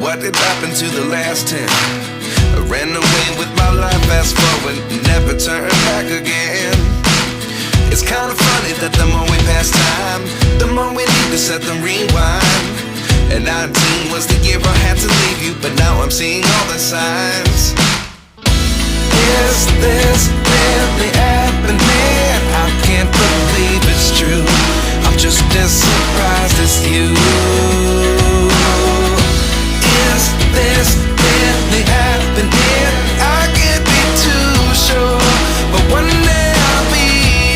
What did happen to the last 10? I ran away with my life, fast forward, never turn back again. It's kind of funny that the more we pass time, the more we need to set them rewind. And 19 was the year I had to leave you, but now I'm seeing all the signs. Is this really happening? I can't believe it's true. I'm just as surprised as you. Is this really happening? I can't be too sure, but one day I'll be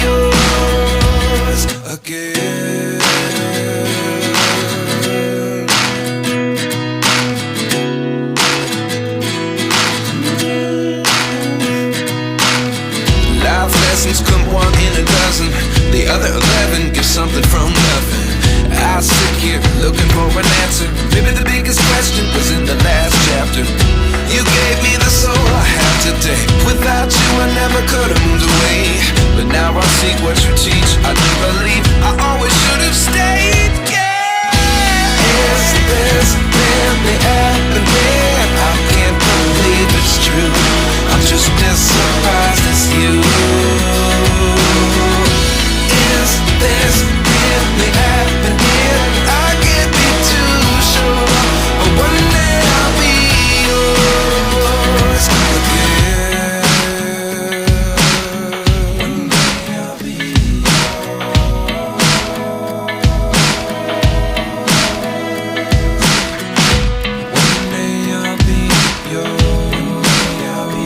yours again. Life lessons come one in a dozen. The other 11 give something from nothing. I sit here looking for an answer. Maybe the biggest question was in the last chapter. You gave me the soul I have today. Without you I never could have moved away. But now I see what you teach. I do believe I always should have stayed. Yeah. Is this really happening? I can't believe it's true. I'm just as surprised as you. Is this really happening? I can't be too sure, but one day I'll be yours again. One day I'll be One day I'll be yours. I'll be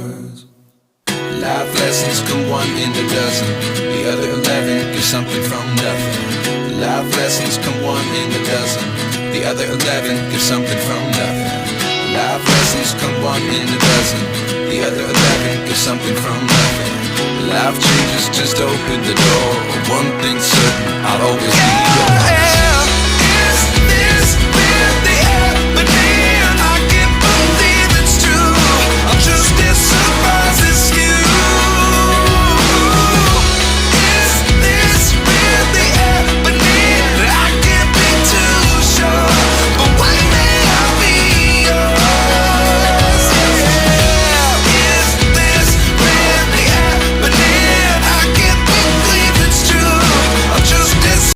yours. Life lessons come one in a dozen. The other 11 give something from nothing. Life lessons come one in a dozen. The other 11 give something from nothing. Life lessons come one in a dozen. The other 11 give something from nothing. Life changes just open the door. One thing's certain, I'll always